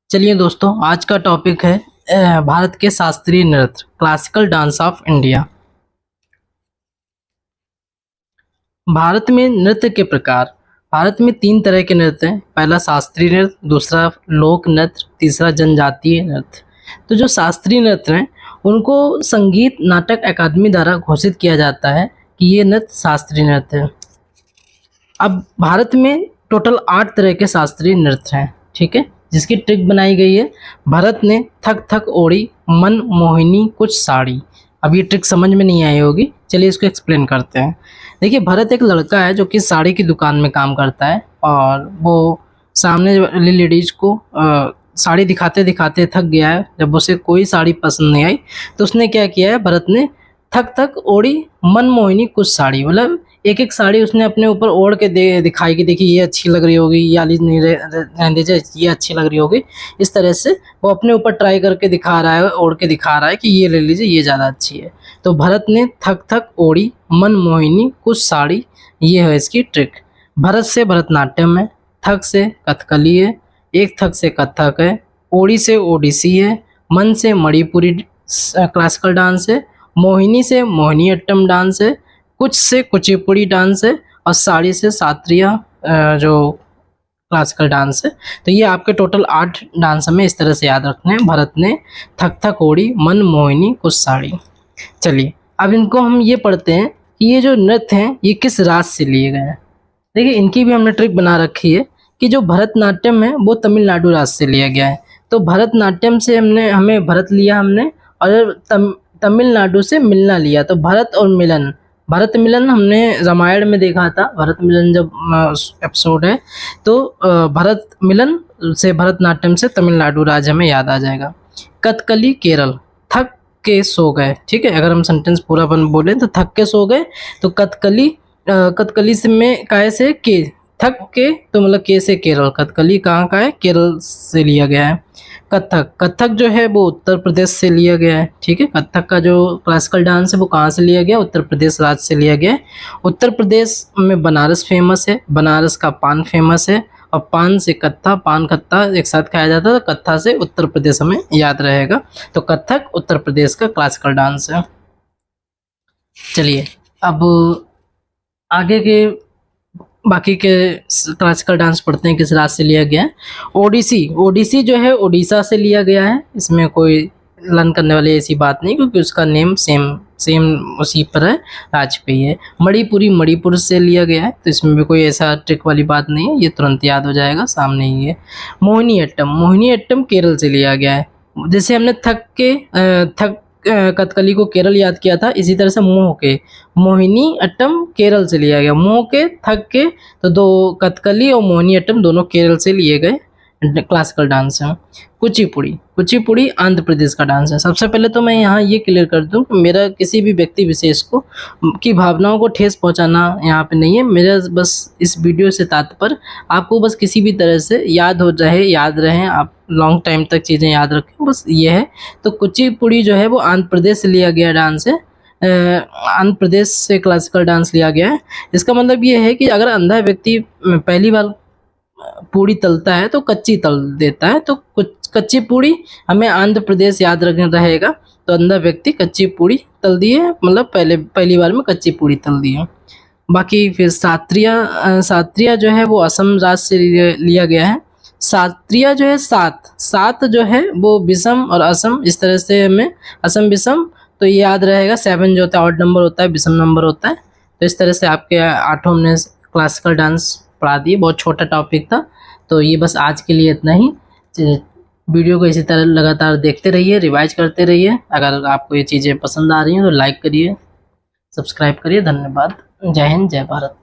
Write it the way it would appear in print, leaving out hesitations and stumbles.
चलिए दोस्तों, आज का टॉपिक है भारत के शास्त्रीय नृत्य, classical dance of India. Bharat में नृत्य के प्रकार। भारत में 3 तरह के नृत्य हैं। पहला शास्त्रीय नृत्य, दूसरा लोक नृत्य, तीसरा जनजातीय नृत्य। तो जो शास्त्रीय नृत्य हैं उनको संगीत नाटक अकादमी द्वारा घोषित किया जाता है कि ये नृत्य शास्त्रीय नृत्य है। अब भारत में टोटल 8 तरह के शास्त्रीय नृत्य हैं, ठीक है, जिसकी ट्रिक बनाई गई है। भरत ने थक थक ओढ़ी मन मोहिनी कुछ साड़ी। अब ये ट्रिक समझ में नहीं आई होगी, चलिए इसको एक्सप्लेन करते हैं। देखिए, भरत एक लड़का है जो कि साड़ी की दुकान में काम करता है और वो सामने वाली लेडीज को साड़ी दिखाते दिखाते थक गया है। जब उसे कोई साड़ी पसंद नहीं आई तो उसने क्या किया है, भरत ने थक थक ओढ़ी मन मोहिनी कुछ साड़ी, मतलब एक एक साड़ी उसने अपने ऊपर ओढ़ के दिखाई कि देखिए ये अच्छी लग रही होगी, या नहीं रहने दीजिए ये अच्छी लग रही होगी। इस तरह से वो अपने ऊपर ट्राई करके दिखा रहा है, ओढ़ के दिखा रहा है कि ये ले लीजिए ये ज़्यादा अच्छी है। तो भरत ने थक थक ओढ़ी मन मोहिनी कुछ साड़ी, ये है इसकी ट्रिक। भरत से भरतनाट्यम है, थक से कथकली है, एक थक से कथक है, ओड़ी से ओडिसी है, मन से मणिपुरी क्लासिकल डांस है, मोहिनी से मोहिनीअट्टम डांस है, कुछ से कुचिपुड़ी डांस है और साड़ी से सात्रिया जो क्लासिकल डांस है। तो ये आपके टोटल 8 डांस हमें इस तरह से याद रखने हैं। भरत ने थक थक ओढ़ी मन मोहिनी कुछ साड़ी। चलिए अब इनको हम ये पढ़ते हैं कि ये जो नृत्य हैं ये किस राज्य से लिए गए हैं। देखिए, इनकी भी हमने ट्रिक बना रखी है कि जो भरतनाट्यम है वो तमिलनाडु राज्य से लिया गया है। तो भरतनाट्यम से हमें भरत लिया हमने, और तमिलनाडु से मिलना लिया। तो भरत और मिलन, भरत मिलन हमने रामायण में देखा था। भरत मिलन जब एपिसोड है तो भरत मिलन से भरतनाट्यम से तमिलनाडु राज्य हमें याद आ जाएगा। कथकली केरल, थक के सो गए, ठीक है। अगर हम सेंटेंस पूरा बोले तो थक के सो गए। तो कथकली से में काय से के, थक के तो मतलब के से केरल। कथकली कहाँ का है, केरल से लिया गया है। कथक जो है वो उत्तर प्रदेश से लिया गया है, ठीक है। कथक का जो क्लासिकल डांस है वो कहाँ से लिया गया, उत्तर प्रदेश राज्य से लिया गया है। उत्तर प्रदेश में बनारस फेमस है, बनारस का पान फेमस है, और पान से कत्था, पान कत्था एक साथ खाया जाता है। तो कत्था से उत्तर प्रदेश हमें याद रहेगा। तो कथक उत्तर प्रदेश का क्लासिकल डांस है। चलिए अब आगे के बाकी के क्लासिकल डांस पढ़ते हैं किस राज्य से लिया गया है। ओडिसी जो है उड़ीसा से लिया गया है। इसमें कोई लर्न करने वाली ऐसी बात नहीं, क्योंकि उसका नेम सेम उसी पर है, राज्य पे ही है। मणिपुरी मणिपुर से लिया गया है, तो इसमें भी कोई ऐसा ट्रिक वाली बात नहीं है, ये तुरंत याद हो जाएगा, सामने ही है। मोहिनीअट्टम केरल से लिया गया है। जैसे हमने थक कथकली को केरल याद किया था, इसी तरह से मोहिनी अट्टम केरल से लिया गया। मोह के थक के तो 2 कथकली और मोहिनी अट्टम दोनों केरल से लिए गए क्लासिकल डांस है। कुचिपुड़ी आंध्र प्रदेश का डांस है। सबसे पहले तो मैं यहाँ ये क्लियर कर दूँ कि मेरा किसी भी व्यक्ति विशेष को की भावनाओं को ठेस पहुँचाना यहाँ पे नहीं है। मेरा बस इस वीडियो से तात्पर्य आपको बस किसी भी तरह से याद रहें, आप लॉन्ग टाइम तक चीज़ें याद रखें, बस ये है। तो कुचिपुड़ी जो है वो आंध्र प्रदेश से लिया गया डांस है। आंध्र प्रदेश से क्लासिकल डांस लिया गया है। इसका मतलब ये है कि अगर अंधा व्यक्ति पहली बार पूड़ी तलता है तो कच्ची तल देता है, तो कुछ कच्ची पूड़ी हमें आंध्र प्रदेश याद रखना रहेगा। तो अंधा व्यक्ति कच्ची पूड़ी तल दिए, मतलब पहली बार में कच्ची पूड़ी तल दी है। बाकी फिर सात्रिया जो है वो असम राज्य से लिया गया है। सात्रिया जो है सात जो है वो विषम और असम, इस तरह से हमें असम विषम तो ये याद रहेगा। 7 जो होता है ऑड नंबर होता है, विषम नंबर होता है। तो इस तरह से आपके 8 हमने क्लासिकल डांस पढ़ा दिए। बहुत छोटा टॉपिक था, तो ये बस आज के लिए इतना ही। वीडियो को इसी तरह लगातार देखते रहिए, रिवाइज करते रहिए। अगर आपको ये चीज़ें पसंद आ रही हैं तो लाइक करिए, सब्सक्राइब करिए। धन्यवाद। जय हिंद, जय भारत।